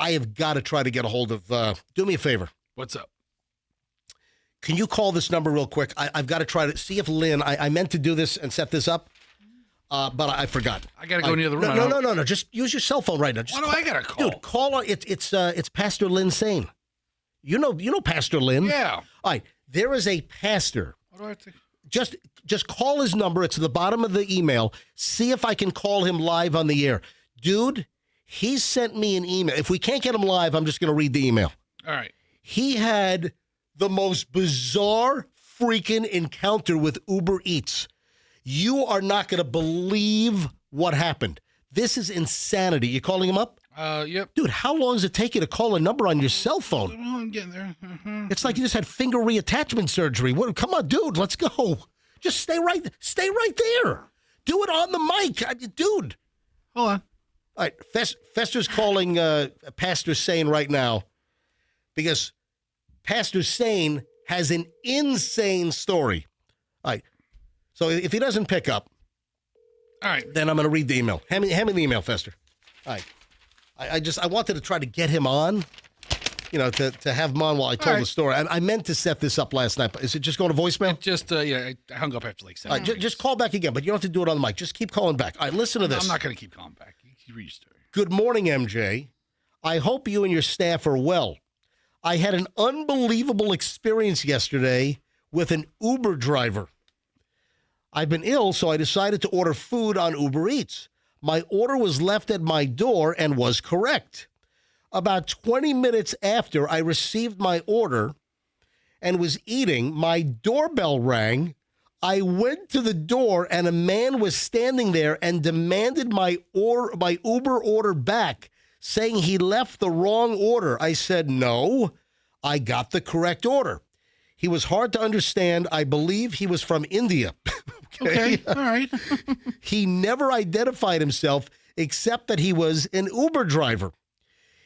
I have got to try to get a hold of, do me a favor. What's up? Can you call this number real quick? I've got to try to see if Lynn, I meant to do this and set this up, but I forgot. I got to go near the room. No. Just use your cell phone right now. Why do I got to call? Dude, call her. It's Pastor Lynn Sane. You know Pastor Lynn? Yeah. All right. There is a pastor. What do I have to... Just call his number. It's at the bottom of the email. See if I can call him live on the air. Dude, he sent me an email. If we can't get him live, I'm just going to read the email. All right. He had the most bizarre freaking encounter with Uber Eats. You are not going to believe what happened. This is insanity. You calling him up? Yep. Dude, how long does it take you to call a number on your cell phone? I'm getting there. It's like you just had finger reattachment surgery. Come on, dude, let's go. Just stay right there. Do it on the mic, dude. Hold on. All right, Fester's calling Pastor Sane right now because Pastor Sane has an insane story. All right, so if he doesn't pick up, all right, then I'm going to read the email. Hand me the email, Fester. All right. I wanted to try to get him on, to have him on while I told the story. I meant to set this up last night, but is it just going to voicemail? I hung up after like 7 minutes. Just call back again, but you don't have to do it on the mic. Just keep calling back. All right, listen to this. I'm not going to keep calling back. You read your story. Good morning, MJ. I hope you and your staff are well. I had an unbelievable experience yesterday with an Uber driver. I've been ill, so I decided to order food on Uber Eats. My order was left at my door and was correct. About 20 minutes after I received my order and was eating, my doorbell rang. I went to the door and a man was standing there and demanded my Uber order back, saying he left the wrong order. I said, no, I got the correct order. He was hard to understand. I believe he was from India. Okay, all right. He never identified himself except that he was an Uber driver.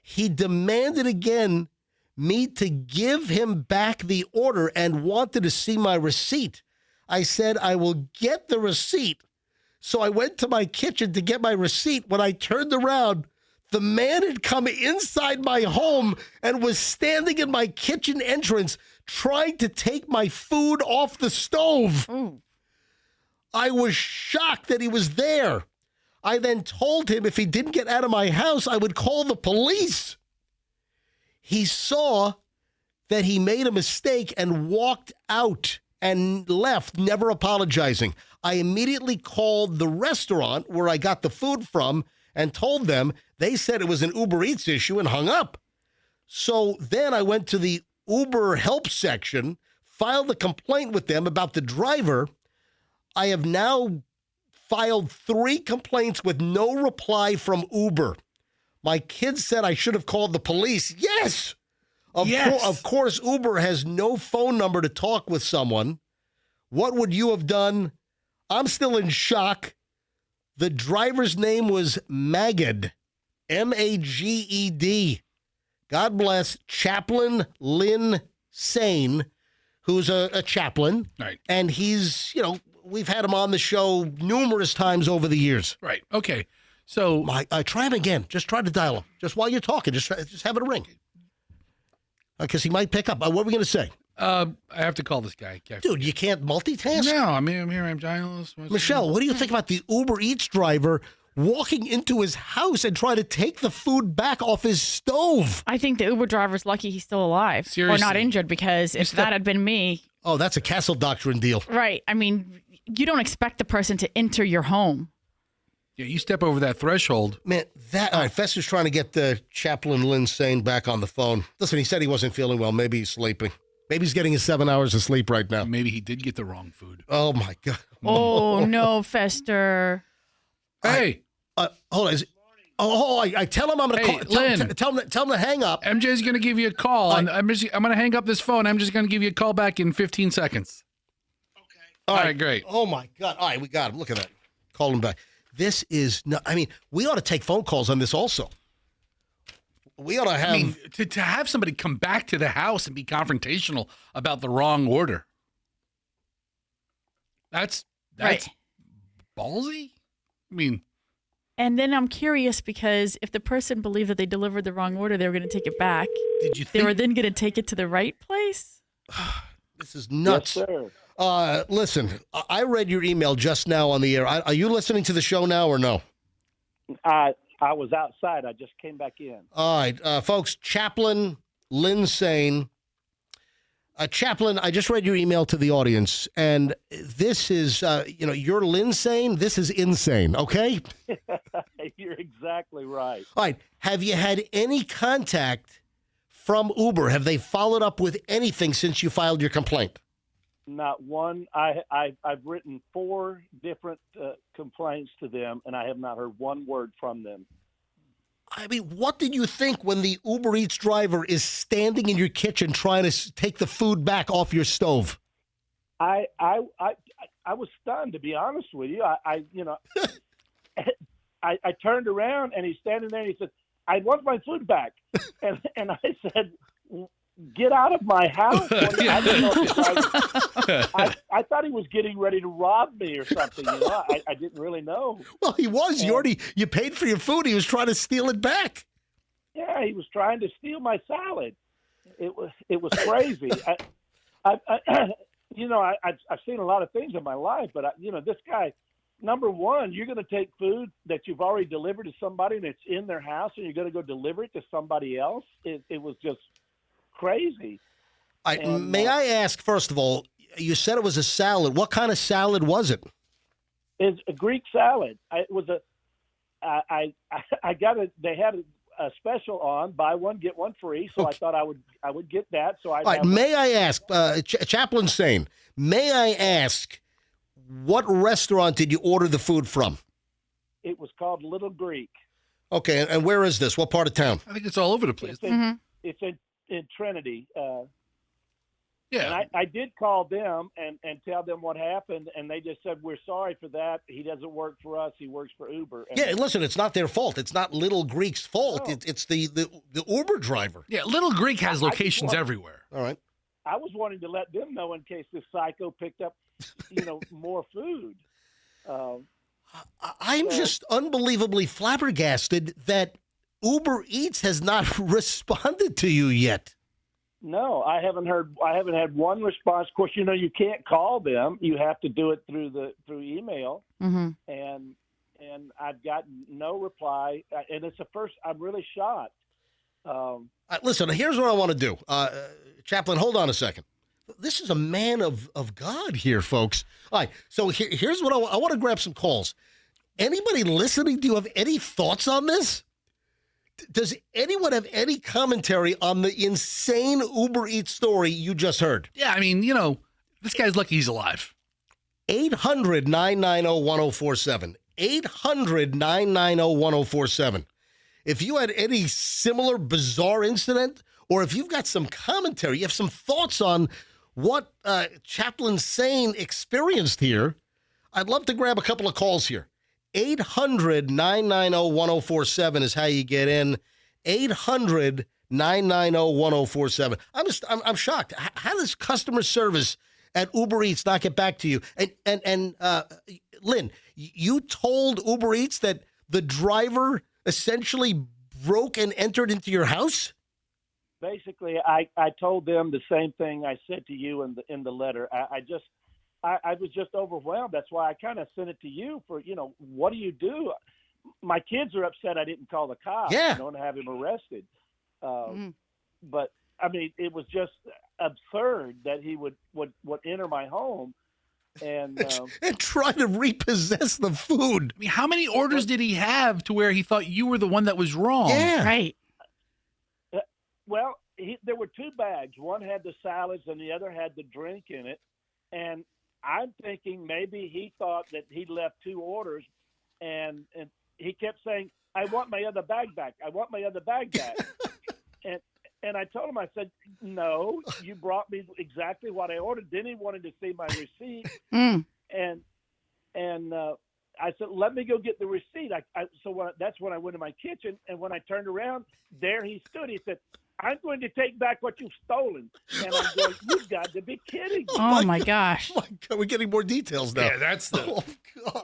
He demanded again me to give him back the order and wanted to see my receipt. I said, I will get the receipt. So I went to my kitchen to get my receipt. When I turned around, the man had come inside my home and was standing in my kitchen entrance trying to take my food off the stove. Ooh. I was shocked that he was there. I then told him if he didn't get out of my house, I would call the police. He saw that he made a mistake and walked out and left, never apologizing. I immediately called the restaurant where I got the food from and told them. They said it was an Uber Eats issue and hung up. So then I went to the Uber help section, filed a complaint with them about the driver. I have now filed 3 complaints with no reply from Uber. My kids said I should have called the police. Yes! Of course, Uber has no phone number to talk with someone. What would you have done? I'm still in shock. The driver's name was Maged, Maged. God bless Chaplain Lynn Sane, who's a chaplain. Right. And he's, we've had him on the show numerous times over the years. Right. Okay. So try him again. Just try to dial him. Just while you're talking, just have it ring. Because he might pick up. What are we going to say? I have to call this guy. Dude, you can't multitask? No, I'm here. I'm dialing. Michelle, what do you think about the Uber Eats driver walking into his house and trying to take the food back off his stove? I think the Uber driver's lucky he's still alive. Seriously. Or not injured, because if that had been me. Oh, that's a Castle Doctrine deal. Right. I mean, you don't expect the person to enter your home. Yeah, you step over that threshold. Man, all right, Fester's trying to get the Chaplain Lynn Sane back on the phone. Listen, he said he wasn't feeling well. Maybe he's sleeping. Maybe he's getting his 7 hours of sleep right now. Maybe he did get the wrong food. Oh, my God. Oh, no, Fester. Hey. Hold on. I tell him I'm going to call. Lynn. Tell him to hang up. MJ's going to give you a call. I'm going to hang up this phone. I'm just going to give you a call back in 15 seconds. Okay. All right, great. Oh, my God. All right, we got him. Look at that. Call him back. This is not, we ought to take phone calls on this also. We ought to have. To have somebody come back to the house and be confrontational about the wrong order. That's right. Ballsy? And then I'm curious because if the person believed that they delivered the wrong order, they were going to take it back. Did you They think were then going to take it to the right place? this is nuts? Yes, sir. Listen, I read your email just now on the air. Are you listening to the show now or no? I was outside. I just came back in. All right, folks, Chaplain Lynn Sane. Chaplain, I just read your email to the audience, and this is, you're Lynn Sane. This is insane, okay? You're exactly right. All right, have you had any contact from Uber? Have they followed up with anything since you filed your complaint? Not one. I've written 4 different complaints to them, and I have not heard one word from them. I mean, what did you think when the Uber Eats driver is standing in your kitchen trying to take the food back off your stove? I was stunned, to be honest with you. I turned around and he's standing there and he said, "I want my food back," and I said, "Get out of my house!" I didn't know I thought he was getting ready to rob me or something. I didn't really know. Well, he was. You paid for your food. He was trying to steal it back. Yeah, he was trying to steal my salad. It was crazy. I've seen a lot of things in my life, but this guy. Number one, you're going to take food that you've already delivered to somebody and it's in their house, and you're going to go deliver it to somebody else. It was just crazy. May I ask, first of all, you said it was a salad. What kind of salad was it? It's a Greek salad. They had a special on, buy one, get one free. So okay. I thought I would get that. So may I ask, Chaplain Sane, may I ask, what restaurant did you order the food from? It was called Little Greek. Okay, and where is this? What part of town? I think it's all over the place. It's in Trinity. Yeah. And I did call them and tell them what happened, and they just said, "We're sorry for that. He doesn't work for us. He works for Uber." And listen, it's not their fault. It's not Little Greek's fault. No. It's the Uber driver. Yeah, Little Greek has locations everywhere. All right. I was wanting to let them know in case this psycho picked up, more food. I'm just unbelievably flabbergasted that Uber Eats has not responded to you yet. No, I haven't had one response. Of course, you can't call them. You have to do it through email. Mm-hmm. And I've gotten no reply. And it's the first. I'm really shocked. Listen, here's what I want to do. Chaplain, hold on a second. This is a man of God here, folks. All right, so here's what I want to grab some calls. Anybody listening, do you have any thoughts on this? Does anyone have any commentary on the insane Uber Eats story you just heard? Yeah, I mean, this guy's lucky he's alive. 800-990-1047. 800-990-1047. If you had any similar bizarre incident, or if you've got some commentary, you have some thoughts on what Chaplain Sane experienced here, I'd love to grab a couple of calls here. 800-990-1047 is how you get in. 800-990-1047. I'm shocked. How does customer service at Uber Eats not get back to you? And Lynn, you told Uber Eats that the driver essentially broke and entered into your house? Basically, I told them the same thing I said to you in the letter. I was just overwhelmed. That's why I kind of sent it to you for, what do you do? My kids are upset I didn't call the cops, and have him arrested. But, I mean, it was just absurd that he would enter my home and try to repossess the food. I mean, how many orders did he have to where he thought you were the one that was wrong? Yeah. Right. Well, there were 2 bags. One had the salads and the other had the drink in it. And I'm thinking maybe he thought that he left 2 orders, and he kept saying, "I want my other bag back. I want my other bag back." and I told him, I said, "No, you brought me exactly what I ordered." Then he wanted to see my receipt, and I said, "Let me go get the receipt." That's when I went to my kitchen, and when I turned around, there he stood. He said, I'm going to take back what you've stolen. And I'm going, you've got to be kidding me. Oh my gosh. Oh my God, we're getting more details now. Yeah, that's the Oh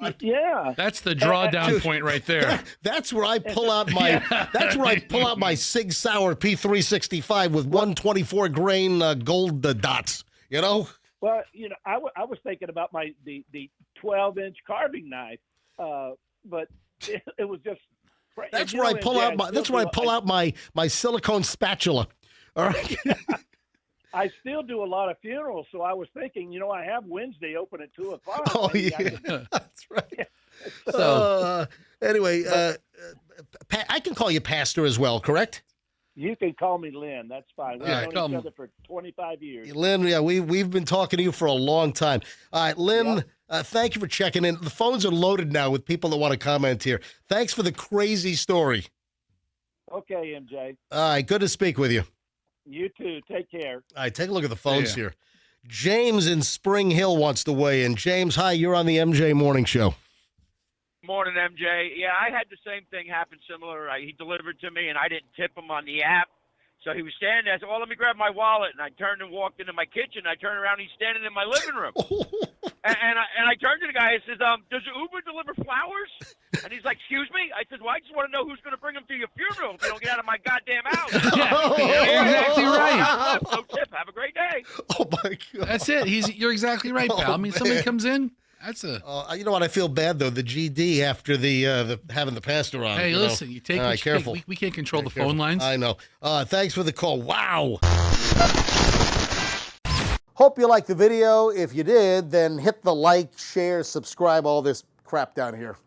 God. Yeah. that's the drawdown Dude, point right there. That's where I pull out my. That's where I pull out my Sig Sauer P365 with 124 grain gold dots. You know. Well, I was thinking about the 12-inch carving knife, but it was just. That's where I pull out my. That's where I pull out my silicone spatula. All right. I still do a lot of funerals, so I was thinking, I have Wednesday open at 2:00. Oh Maybe yeah, that's right. So Anyway, I can call you Pastor as well, correct? You can call me Lynn. That's fine. We've Yeah, known call each me. other for 25 years. Lynn, yeah, we've been talking to you for a long time. All right, Lynn, thank you for checking in. The phones are loaded now with people that want to comment here. Thanks for the crazy story. Okay, MJ. All right, good to speak with you. You too. Take care. All right, take a look at the phones Yeah. here. James in Spring Hill wants to weigh in. James, hi, you're on the MJ Morning Show. Morning, MJ. Yeah, I had the same thing happen similar. He delivered to me, and I didn't tip him on the app. So he was standing there. I said, well, let me grab my wallet. And I turned and walked into my kitchen. I turned around, and he's standing in my living room. and I turned to the guy and says, does Uber deliver flowers? And he's like, excuse me? I said, well, I just want to know who's going to bring them to your funeral if you don't get out of my goddamn house. You're exactly right. No tip. Have a great day. Oh, my God. That's it. You're exactly right, pal. I mean, somebody man. comes in. That's a. You know what? I feel bad, though. The GD after the having the pastor on. Hey, you know. listen. You take All what right, you careful. take. We can't control the Careful. phone lines. I know. Thanks for the call. Wow. Hope you liked the video. If you did, then hit the like, share, subscribe, all this crap down here.